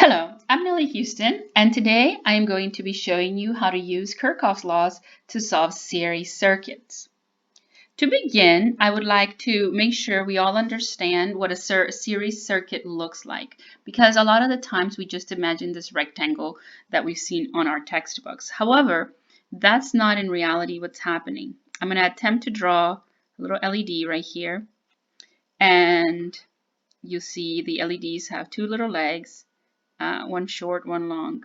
Hello, I'm Nellie Houston, and today I am going to be showing you how to use Kirchhoff's laws to solve series circuits. To begin, I would like to make sure we all understand what a series circuit looks like, because a lot of the times we just imagine this rectangle that we've seen on our textbooks. However, that's not in reality what's happening. I'm going to attempt to draw a little LED right here, and you see the LEDs have two little legs. One short, one long.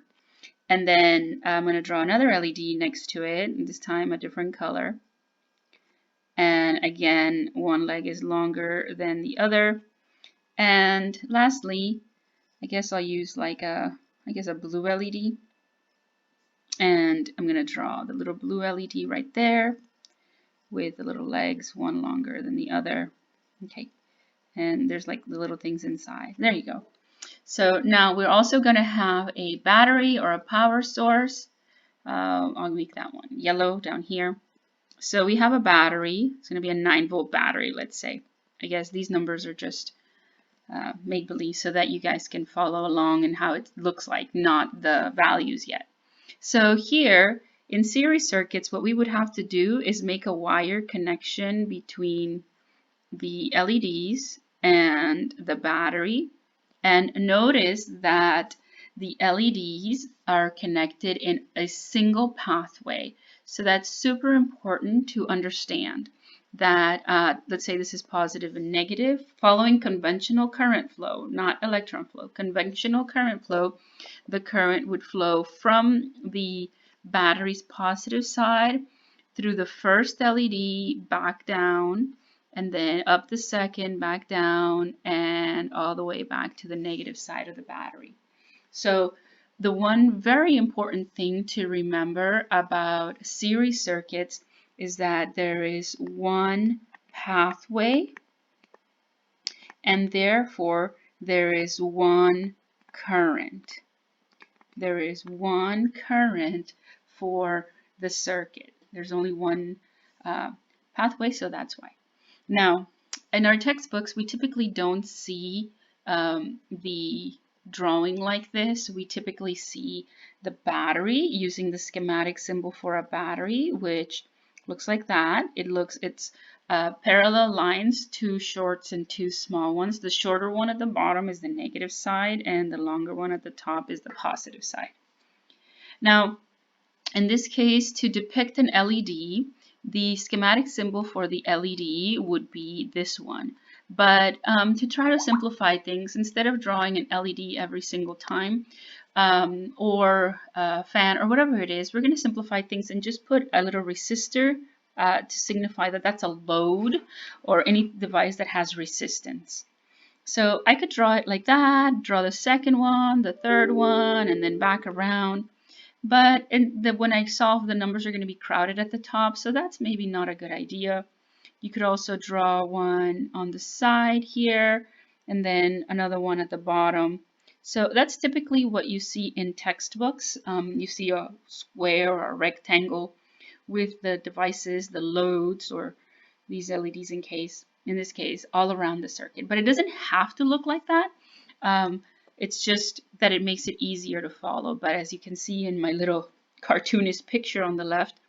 And then I'm going to draw another LED next to it, this time a different color. And again, one leg is longer than the other. And lastly, I guess I'll use like a blue LED. And I'm going to draw the little blue LED right there with the little legs, one longer than the other. Okay. And there's like the little things inside. There you go. So now we're also going to have a battery or a power source. I'll make that one yellow down here. So we have a battery. It's going to be a 9-volt battery, let's say. I guess these numbers are just make-believe so that you guys can follow along and how it looks like, not the values yet. So here in series circuits, what we would have to do is make a wire connection between the LEDs and the battery. And notice that the LEDs are connected in a single pathway. So that's super important to understand that, let's say this is positive and negative, following conventional current flow, not electron flow. Conventional current flow, the current would flow from the battery's positive side through the first LED back down, and then up the second, back down, and all the way back to the negative side of the battery. So the one very important thing to remember about series circuits is that there is one pathway, and therefore there is one current. There is one current for the circuit. There's only one pathway, so that's why. Now, in our textbooks, we typically don't see the drawing like this. We typically see the battery using the schematic symbol for a battery, which looks like that. It's parallel lines, two shorts and two small ones. The shorter one at the bottom is the negative side, and the longer one at the top is the positive side. Now, in this case, to depict an LED, the schematic symbol for the LED would be this one. But to try to simplify things, instead of drawing an LED every single time, or a fan, or whatever it is, we're going to simplify things and just put a little resistor to signify that that's a load or any device that has resistance. So I could draw it like that, draw the second one, the third one, and then back around. But when I solve, the numbers are going to be crowded at the top, so that's maybe not a good idea. You could also draw one on the side here, and then another one at the bottom. So that's typically what you see in textbooks. You see a square or a rectangle with the devices, the loads, or these LEDs in this case, all around the circuit. But it doesn't have to look like that. It's just that it makes it easier to follow. But as you can see in my little cartoonist picture on the left,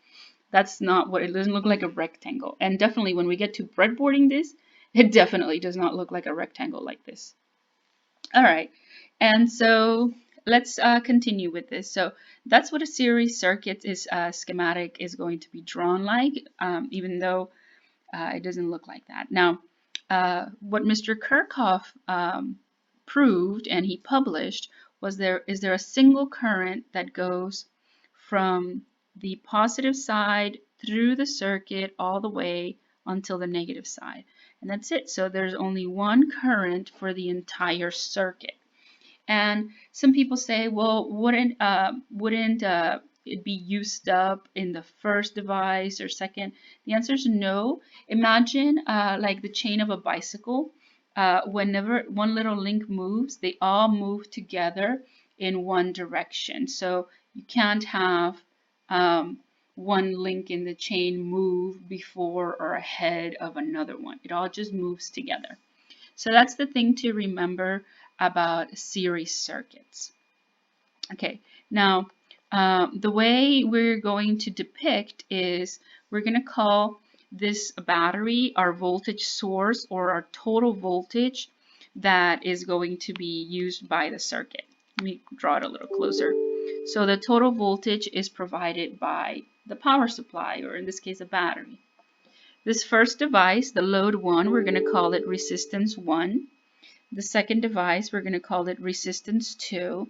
that's not what it doesn't look like a rectangle. And definitely when we get to breadboarding this, it definitely does not look like a rectangle like this. All right, and so let's continue with this. So that's what a series circuit is schematic is going to be drawn like, even though it doesn't look like that. Now, what Mr. Kirchhoff proved and he published was is there a single current that goes from the positive side through the circuit all the way until the negative side, and that's it. So there's only one current for the entire circuit. And some people say, well, wouldn't it be used up in the first device or second? The answer is no. Imagine like the chain of a bicycle. Whenever one little link moves, they all move together in one direction. So you can't have one link in the chain move before or ahead of another one. It all just moves together. So that's the thing to remember about series circuits. Okay, now the way we're going to depict is we're going to call this battery our voltage source or our total voltage that is going to be used by the circuit. Let me draw it a little closer. So the total voltage is provided by the power supply, or in this case, a battery. This first device, the load 1, we're going to call it resistance 1. The second device, we're going to call it resistance 2.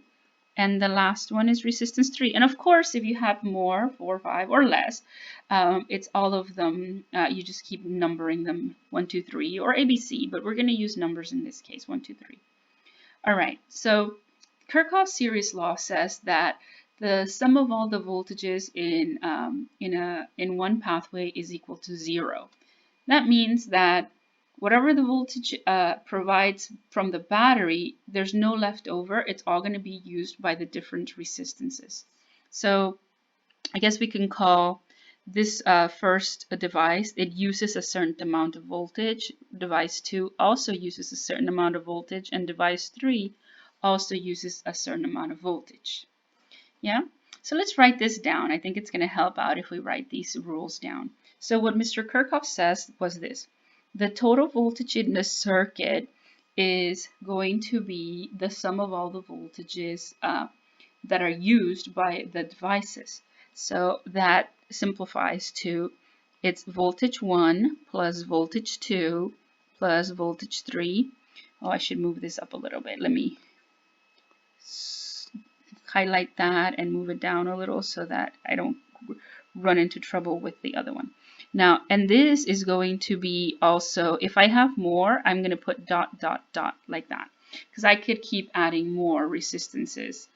And the last one is resistance 3. And of course, if you have more, 4, 5, or less, it's all of them. You just keep numbering them 1, 2, 3, or ABC, but we're going to use numbers in this case, 1, 2, 3. All right, so Kirchhoff's series law says that the sum of all the voltages in one pathway is equal to 0. That means that whatever the voltage provides from the battery, there's no left over. It's all going to be used by the different resistances. So I guess we can call this first device, it uses a certain amount of voltage. Device 2 also uses a certain amount of voltage, and device 3 also uses a certain amount of voltage. Yeah? So let's write this down. I think it's going to help out if we write these rules down. So what Mr. Kirchhoff says was this. The total voltage in the circuit is going to be the sum of all the voltages that are used by the devices. So that simplifies to it's voltage 1 plus voltage 2 plus voltage 3. Oh, I should move this up a little bit. Let me highlight that and move it down a little so that I don't run into trouble with the other one. Now, and this is going to be also, if I have more, I'm going to put dot, dot, dot like that, because I could keep adding more resistances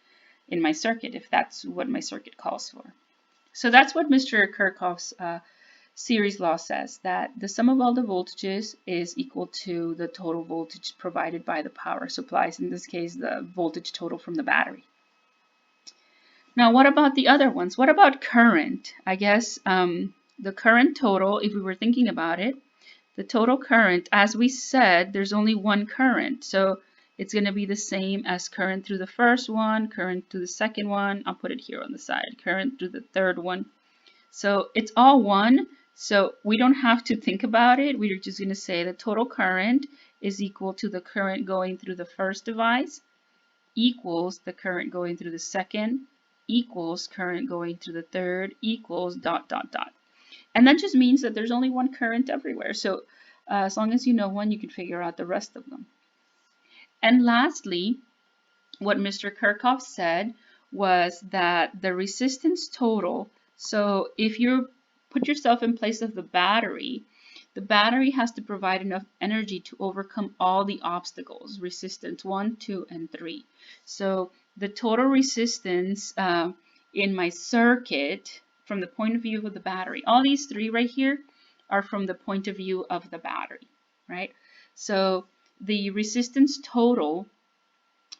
in my circuit if that's what my circuit calls for. So that's what Mr. Kirchhoff's series law says, that the sum of all the voltages is equal to the total voltage provided by the power supplies, in this case, the voltage total from the battery. Now, what about the other ones? What about current? I guess the current total, if we were thinking about it, the total current, as we said, there's only one current. So it's going to be the same as current through the first one, current through the second one. I'll put it here on the side, current through the third one. So it's all one. So we don't have to think about it. We're just going to say the total current is equal to the current going through the first device equals the current going through the second equals current going through the third equals dot, dot, dot. And that just means that there's only one current everywhere. So as long as you know one, you can figure out the rest of them. And lastly, what Mr. Kirchhoff said was that the resistance total, so if you put yourself in place of the battery has to provide enough energy to overcome all the obstacles, resistance 1, 2, and 3. So the total resistance in my circuit from the point of view of the battery, all these three right here are from the point of view of the battery, right? So the resistance total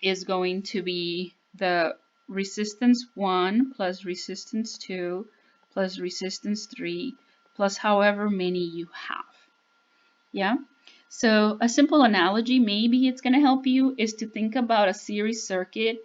is going to be the resistance 1 plus resistance 2 plus resistance 3 plus however many you have. Yeah? So a simple analogy, maybe it's going to help you, is to think about a series circuit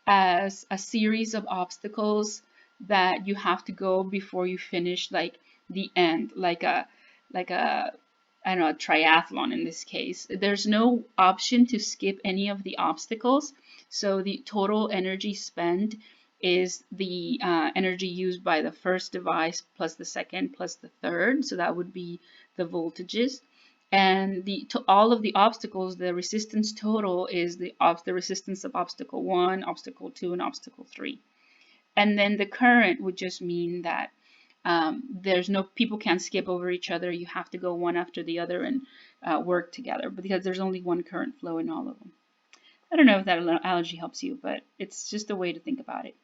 as a series of obstacles that you have to go before you finish like the end, like a I don't know, a triathlon in this case. There's no option to skip any of the obstacles. So the total energy spent is the energy used by the first device plus the second plus the third. So that would be the voltages. And all of the obstacles, the resistance total is the resistance of obstacle 1, obstacle 2, and obstacle 3. And then the current would just mean that there's no, people can't skip over each other. You have to go one after the other and work together, because there's only one current flow in all of them. I don't know if that analogy helps you, but it's just a way to think about it.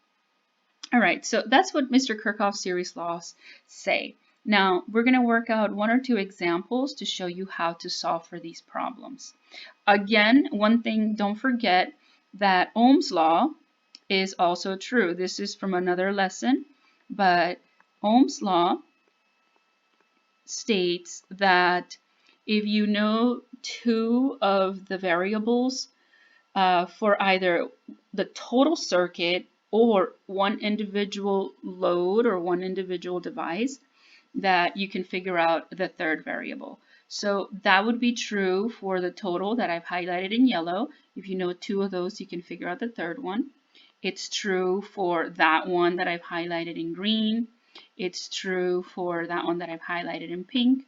All right, so that's what Mr. Kirchhoff's series laws say. Now, we're going to work out 1 or 2 examples to show you how to solve for these problems. Again, one thing, don't forget that Ohm's law is also true. This is from another lesson, but Ohm's law states that if you know 2 of the variables for either the total circuit or one individual load or one individual device, that you can figure out the third variable. So that would be true for the total that I've highlighted in yellow. If you know two of those, you can figure out the third one. It's true for that one that I've highlighted in green. It's true for that one that I've highlighted in pink.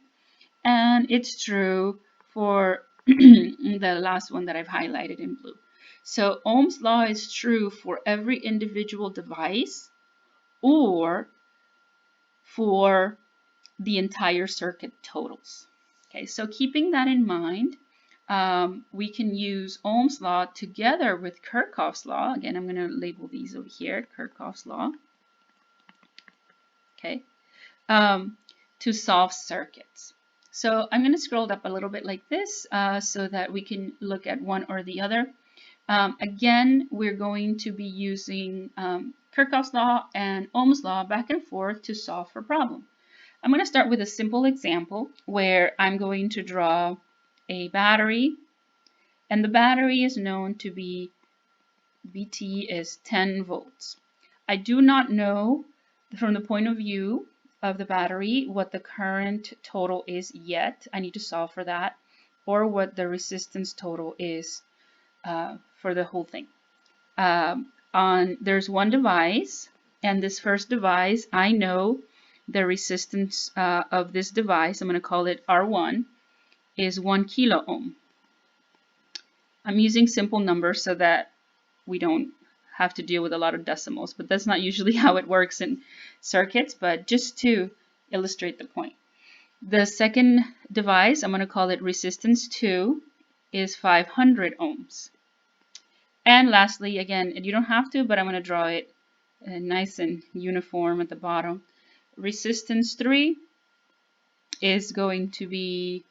And it's true for the last one that I've highlighted in blue. So Ohm's law is true for every individual device or for the entire circuit totals. Okay, so keeping that in mind, we can use Ohm's law together with Kirchoff's law. Again, I'm going to label these over here, Kirchoff's law. Okay, to solve circuits. So I'm going to scroll up a little bit like this so that we can look at one or the other. Again, we're going to be using Kirchoff's law and Ohm's law back and forth to solve for a problem. I'm going to start with a simple example where I'm going to draw a battery, and the battery is known to be VT is 10 volts. I do not know from the point of view of the battery what the current total is yet. I need to solve for that, or what the resistance total is for the whole thing. There's one device, and this first device, I know the resistance of this device, I'm going to call it R1, is 1 kilo ohm. I'm using simple numbers so that we don't have to deal with a lot of decimals, but that's not usually how it works in circuits, but just to illustrate the point. The second device, I'm going to call it resistance 2, is 500 ohms. And lastly, again, you don't have to, but I'm going to draw it nice and uniform at the bottom. Resistance 3 is going to be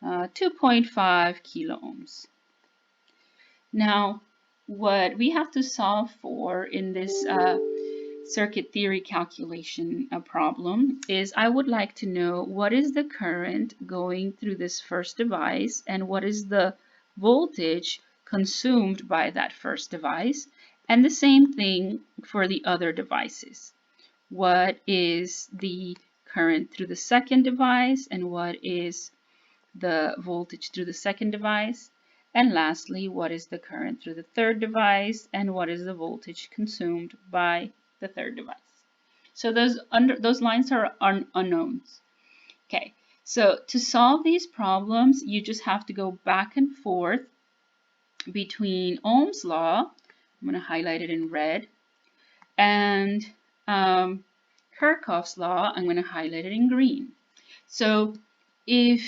2.5 kilo ohms. Now, what we have to solve for in this circuit theory calculation problem is I would like to know what is the current going through this first device and what is the voltage consumed by that first device, and the same thing for the other devices. What is the current through the second device and what is the voltage through the second device? And lastly, what is the current through the third device and what is the voltage consumed by the third device? So those lines are unknowns. Okay, so to solve these problems, you just have to go back and forth between Ohm's law, I'm going to highlight it in red, and Kirchoff's law, I'm going to highlight it in green. So if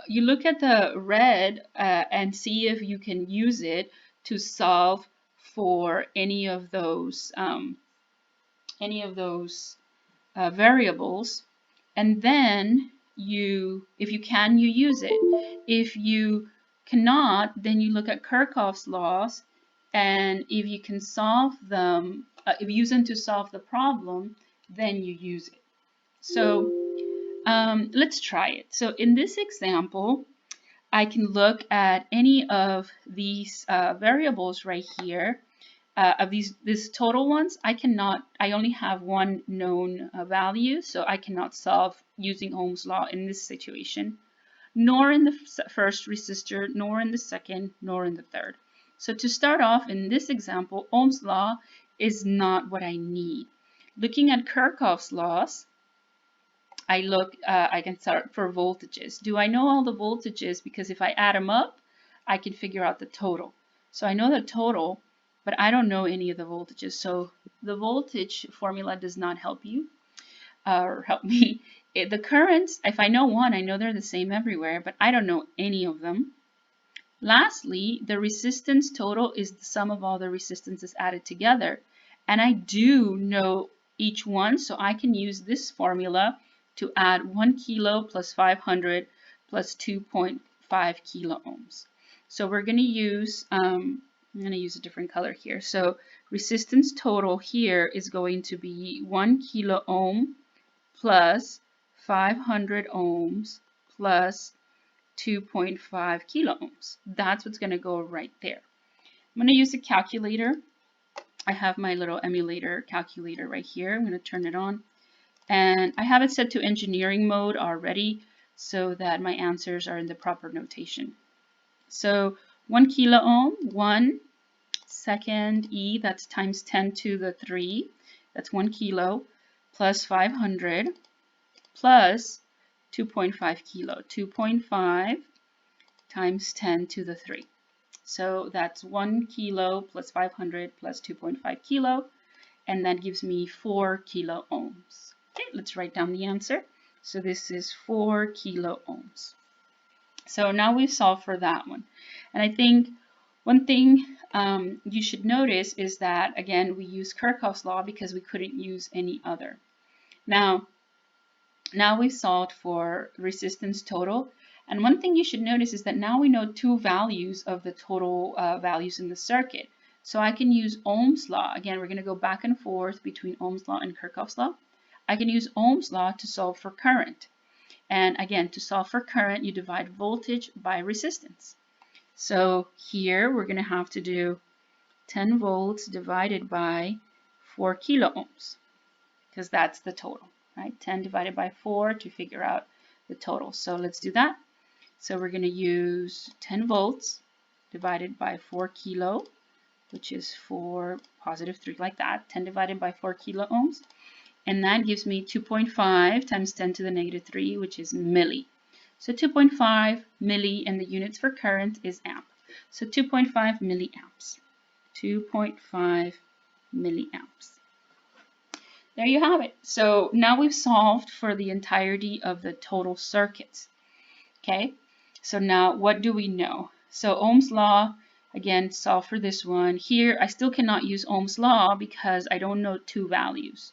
you look at the red and see if you can use it to solve for any of those variables, and then if you can, you use it. If you cannot, then you look at Kirchoff's laws, and if you can solve them, if you use them to solve the problem, then you use it. So let's try it. So in this example, I can look at any of these variables right here. Of these total ones, I only have one known value, so I cannot solve using Ohm's law in this situation, nor in the first resistor, nor in the second, nor in the third. So to start off in this example, Ohm's law is not what I need. Looking at Kirchoff's laws, I can start for voltages. Do I know all the voltages? Because if I add them up, I can figure out the total. So I know the total, but I don't know any of the voltages. So the voltage formula does not help you or help me. The currents, if I know one, I know they're the same everywhere, but I don't know any of them. Lastly, the resistance total is the sum of all the resistances added together. And I do know each one, so I can use this formula to add 1 kilo plus 500 plus 2.5 kilo ohms. So we're going to use, I'm going to use a different color here. So resistance total here is going to be 1 kilo ohm plus 500 ohms plus 2.5 kilo ohms. That's what's going to go right there. I'm going to use a calculator I have my little emulator calculator right here. I'm going to turn it on. And I have it set to engineering mode already so that my answers are in the proper notation. So 1 kilo ohm, 1 second E, that's times 10 to the 3. That's 1 kilo plus 500 plus 2.5 kilo. 2.5 times 10 to the 3. So that's 1 kilo plus 500 plus 2.5 kilo, and that gives me 4 kilo ohms. Okay, let's write down the answer. So this is 4 kilo ohms. So now we've solved for that one. And I think one thing you should notice is that, again, we use Kirchoff's law because we couldn't use any other. Now we've solved for resistance total. And one thing you should notice is that now we know two values of the total values in the circuit. So I can use Ohm's law. Again, we're going to go back and forth between Ohm's law and Kirchhoff's law. I can use Ohm's law to solve for current. And again, to solve for current, you divide voltage by resistance. So here we're going to have to do 10 volts divided by 4 kilo ohms, because that's the total, right? 10 divided by 4 to figure out the total. So let's do that. So we're going to use 10 volts divided by 4 kilo, which is 4 positive 3 like that. 10 divided by 4 kilo ohms. And that gives me 2.5 times 10 to the negative 3, which is milli. So 2.5 milli, and the units for current is amp. So 2.5 milliamps. 2.5 milliamps. There you have it. So now we've solved for the entirety of the total circuits. Okay, so now what do we know? So Ohm's law, again, solve for this one. Here, I still cannot use Ohm's law because I don't know two values.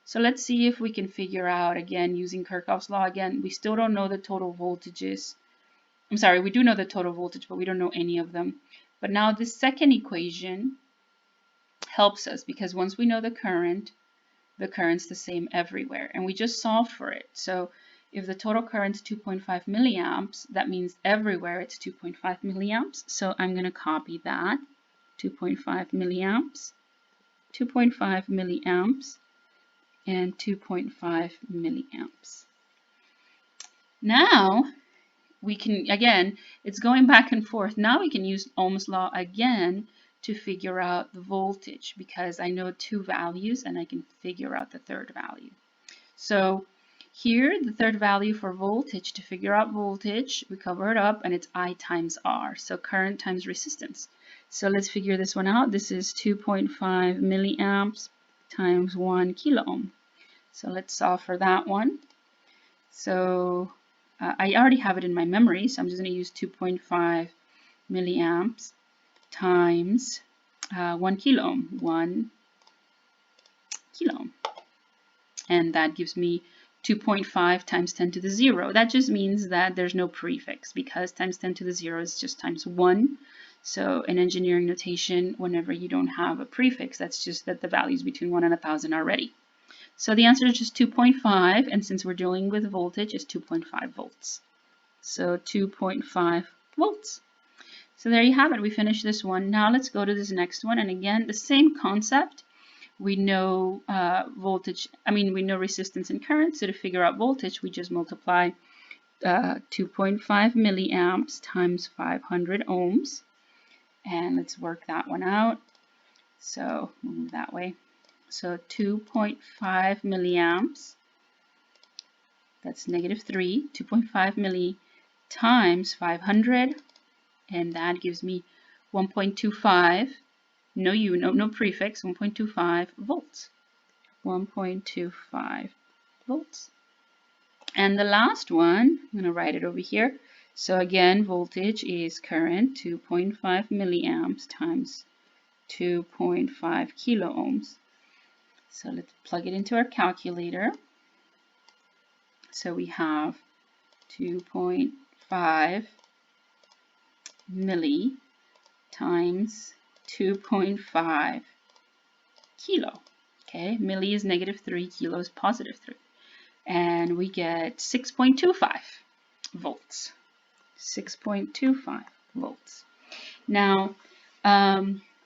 So let's see if we can figure out, again, using Kirchhoff's law. Again, we still don't know the total voltages. I'm sorry, we do know the total voltage, but we don't know any of them. But now this second equation helps us because once we know the current's the same everywhere. And we just solved for it. So if the total current is 2.5 milliamps, that means everywhere it's 2.5 milliamps. So I'm going to copy that. 2.5 milliamps, 2.5 milliamps, and 2.5 milliamps. Now we can, again, it's going back and forth. Now we can use Ohm's law again to figure out the voltage because I know two values and I can figure out the third value. So here, the third value for voltage, to figure out voltage, we cover it up and it's I times R. So current times resistance. So let's figure this one out. This is 2.5 milliamps times 1 kilo ohm. So let's solve for that one. So I already have it in my memory, so I'm just going to use 2.5 milliamps times 1 kilo ohm. 1 kilo ohm. And that gives me 2.5 times 10 to the 0. That just means that there's no prefix because times 10 to the 0 is just times 1. So in engineering notation, whenever you don't have a prefix, that's just that the values between 1 and 1,000 are ready. So the answer is just 2.5, and since we're dealing with voltage, it's 2.5 volts. So 2.5 volts. So there you have it. We finished this one. Now let's go to this next one. And again, the same concept. We know we know resistance and current. So to figure out voltage, we just multiply 2.5 milliamps times 500 ohms. And let's work that one out. So move that way. So 2.5 milliamps, that's negative 3, 2.5 milli times 500, and that gives me 1.25, no prefix, 1.25 volts. 1.25 volts. And the last one, I'm going to write it over here. So again, voltage is current, 2.5 milliamps times 2.5 kilo ohms. So let's plug it into our calculator. So we have 2.5 milli times 2.5 kilo. Okay, milli is negative 3, kilo is positive 3. And we get 6.25 volts. 6.25 volts. Now,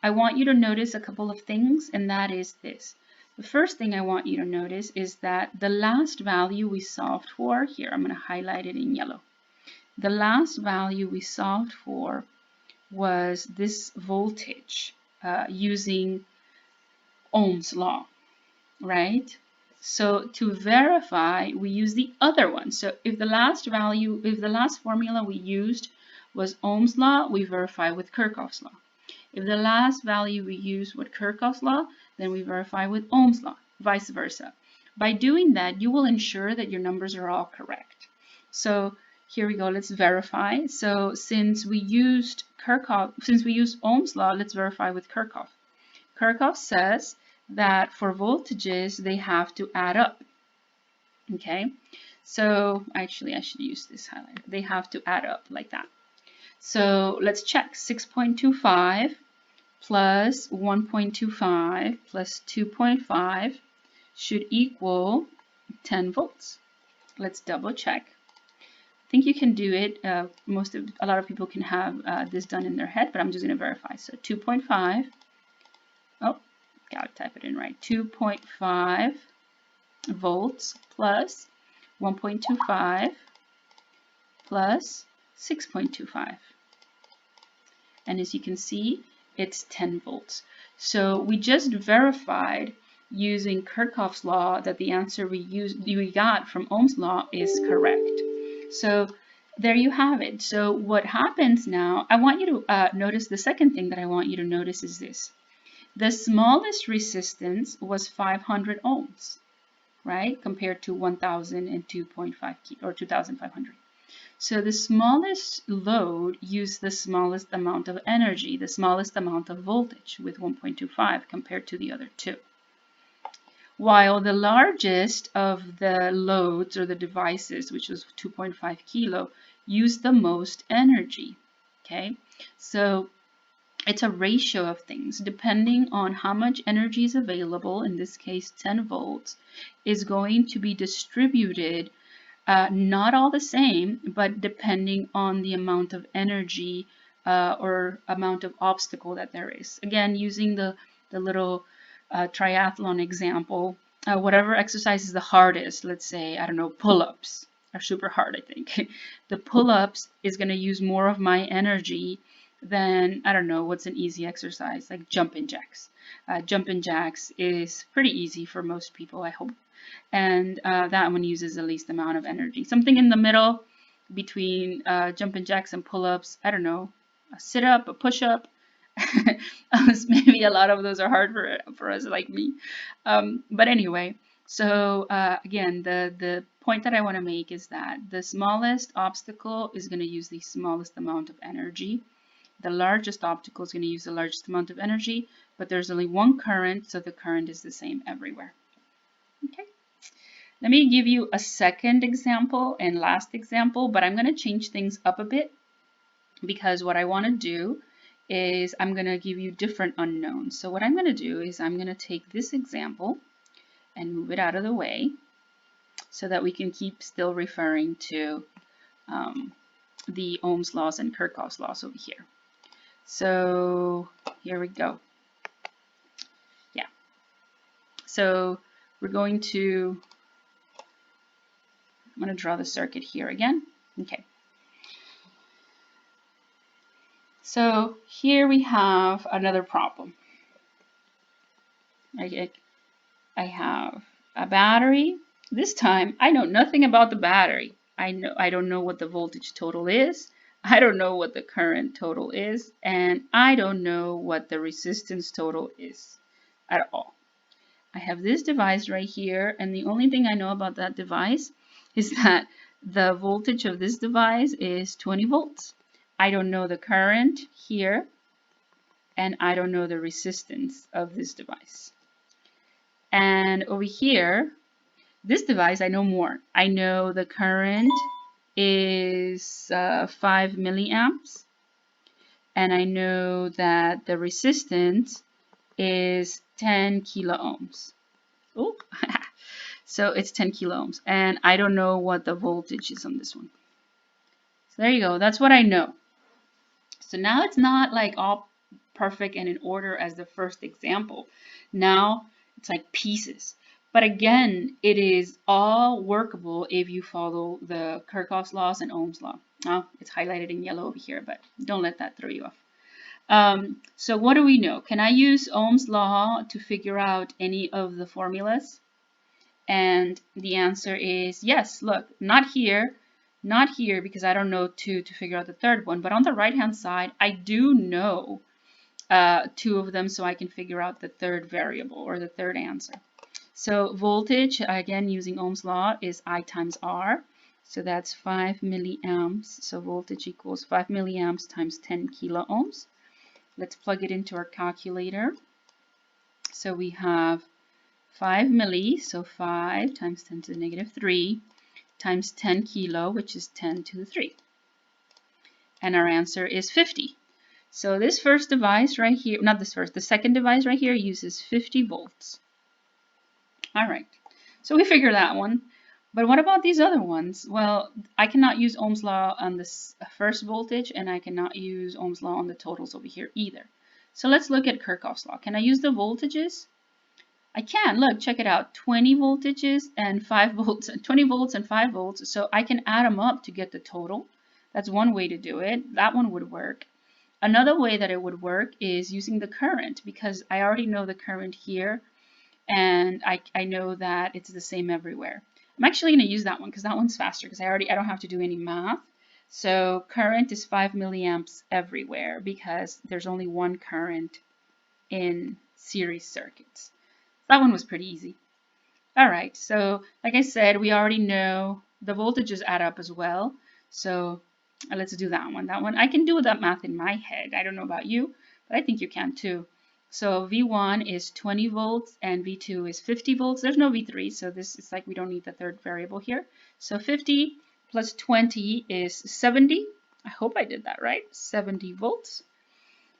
I want you to notice a couple of things, and that is this. The first thing I want you to notice is that the last value we solved for, here I'm going to highlight it in yellow. The last value we solved for was this voltage using Ohm's law, right? So to verify, we use the other one. So if the last formula we used was Ohm's law, we verify with Kirchoff's law. If the last value we use with Kirchoff's law, then we verify with Ohm's law, vice versa. By doing that, you will ensure that your numbers are all correct. So here we go, let's verify. So since we used Ohm's law, let's verify with Kirchoff. Kirchoff says that for voltages, they have to add up. Okay, so actually I should use this highlighter. They have to add up like that. So let's check. 6.25 plus 1.25 plus 2.5 should equal 10 volts. Let's double check. I think you can do it. A lot of people can have this done in their head, but I'm just going to verify. So 2.5. Oh, gotta type it in right. 2.5 volts plus 1.25 plus 6.25. And as you can see, it's 10 volts. So we just verified using Kirchhoff's law that the answer we got from Ohm's law is correct. So there you have it. So what happens now, I want you to notice the second thing that I want you to notice is this. The smallest resistance was 500 ohms, right? Compared to 1,000 and 2.5 or 2,500. So the smallest load used the smallest amount of energy, the smallest amount of voltage with 1.25 compared to the other two. While the largest of the loads or the devices, which was 2.5 kilo, used the most energy. Okay, so it's a ratio of things. Depending on how much energy is available, in this case 10 volts, is going to be distributed not all the same, but depending on the amount of energy or amount of obstacle that there is. Again, using the little triathlon example, whatever exercise is the hardest, let's say, I don't know, pull-ups are super hard, I think. The pull-ups is going to use more of my energy than, I don't know, what's an easy exercise, like jumping jacks. Jumping jacks is pretty easy for most people, I hope. And that one uses the least amount of energy. Something in the middle between jumping jacks and pull-ups, I don't know, a sit-up, a push-up. Maybe a lot of those are hard for us like me. But anyway, so again, the point that I want to make is that the smallest obstacle is going to use the smallest amount of energy. The largest obstacle is going to use the largest amount of energy, but there's only one current, so the current is the same everywhere. Okay. Let me give you a second example and last example, but I'm going to change things up a bit because what I want to do is I'm going to give you different unknowns. So what I'm going to do is I'm going to take this example and move it out of the way so that we can keep still referring to the Ohm's laws and Kirchhoff's laws over here. So here we go. Yeah. So we're going to, I'm going to draw the circuit here again. Okay. So here we have another problem. I have a battery. This time I know nothing about the battery. I don't know what the voltage total is. I don't know what the current total is, and I don't know what the resistance total is at all. I have this device right here, and the only thing I know about that device is that the voltage of this device is 20 volts. I don't know the current here, and I don't know the resistance of this device. And over here, this device, I know more. I know the current is 5 milliamps, and I know that the resistance is 10 kilo ohms. Oh, so it's 10 kilo ohms, and I don't know what the voltage is on this one. So there you go. That's what I know. So now it's not like all perfect and in order as the first example. Now it's like pieces. But again, it is all workable if you follow the Kirchhoff's laws and Ohm's law. Now it's highlighted in yellow over here, but don't let that throw you off. So what do we know? Can I use Ohm's law to figure out any of the formulas? And the answer is yes. Look, not here because I don't know two to figure out the third one, but on the right hand side, I do know two of them, so I can figure out the third variable or the third answer. So voltage, again, using Ohm's law, is I times R. So that's 5 milliamps. So voltage equals 5 milliamps times 10 kilo ohms. Let's plug it into our calculator. So we have 5 milli, so 5 times 10 to the negative 3 times 10 kilo, which is 10 to the 3. And our answer is 50. So this first device right here, not this first, the second device right here uses 50 volts. All right, so we figured that one. But what about these other ones? Well, I cannot use Ohm's law on this first voltage, and I cannot use Ohm's law on the totals over here either. So let's look at Kirchhoff's law. Can I use the voltages? I can. Look, check it out. 20 voltages and 5 volts, 20 volts and 5 volts. So I can add them up to get the total. That's one way to do it. That one would work. Another way that it would work is using the current, because I already know the current here, and I know that it's the same everywhere. I'm actually going to use that one because that one's faster, because I don't have to do any math. So current is 5 milliamps everywhere because there's only one current in series circuits. That one was pretty easy. All right, so like I said, we already know the voltages add up as well. So let's do that one. That one, I can do that math in my head. I don't know about you, but I think you can too. So V1 is 20 volts and V2 is 50 volts. There's no V3, so this is like we don't need the third variable here. So 50 plus 20 is 70. I hope I did that right. 70 volts.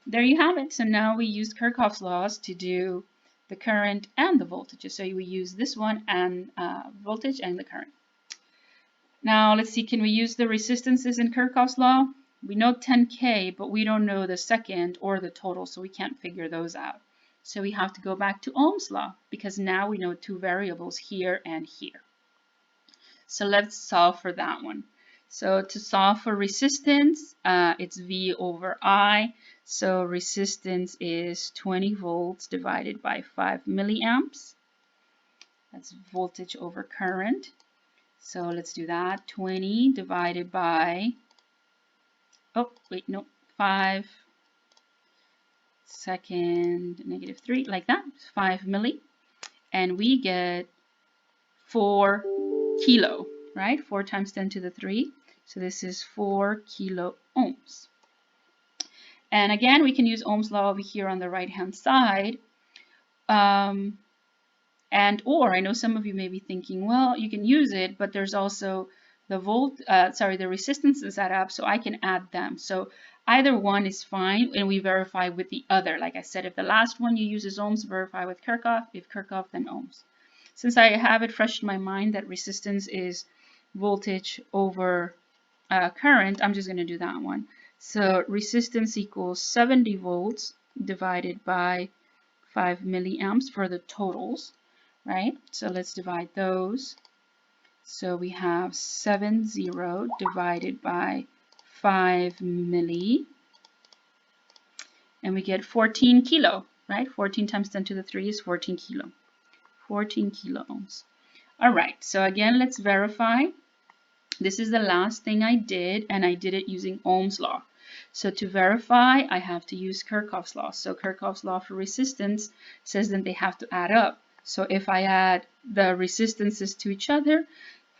There you have it. So now we use Kirchhoff's laws to do the current and the voltages. So we use this one and voltage and the current. Now let's see, can we use the resistances in Kirchhoff's law? We know 10K, but we don't know the second or the total, so we can't figure those out. So we have to go back to Ohm's law, because now we know two variables here and here. So let's solve for that one. So to solve for resistance, it's V over I. So resistance is 20 volts divided by 5 milliamps. That's voltage over current. So let's do that. 20 divided by, 5 second negative 3, like that, 5 milli. And we get 4 kilo, right? 4 times 10 to the 3. So this is 4 kilo ohms. And again, we can use Ohm's law over here on the right-hand side. Or I know some of you may be thinking, well, you can use it, but there's also the the resistances add up, so I can add them. So either one is fine, and we verify with the other. Like I said, if the last one you use is Ohms, verify with Kirchhoff. If Kirchhoff, then Ohms. Since I have it fresh in my mind that resistance is voltage over current, I'm just going to do that one. So resistance equals 70 volts divided by 5 milliamps for the totals, right? So let's divide those. So we have 70 divided by 5 milli, and we get 14 kilo, right? 14 times 10 to the 3 is 14 kilo. 14 kilo ohms. All right, so again, let's verify. This is the last thing I did, and I did it using Ohm's law. So to verify, I have to use Kirchhoff's law. So Kirchhoff's law for resistance says that they have to add up. So if I add the resistances to each other,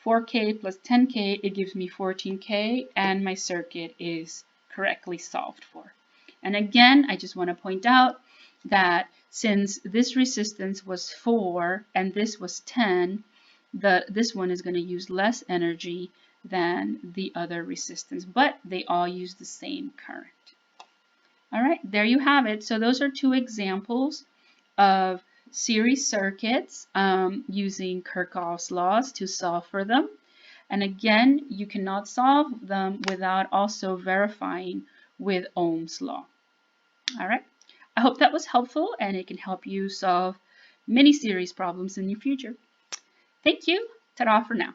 4K plus 10K, it gives me 14K, and my circuit is correctly solved for. And again, I just want to point out that since this resistance was 4 and this was 10, this one is going to use less energy than the other resistance, but they all use the same current. All right, there you have it. So those are two examples of series circuits using Kirchhoff's laws to solve for them. And again, you cannot solve them without also verifying with Ohm's law. All right, I hope that was helpful and it can help you solve many series problems in your future. Thank you. Ta-da for now.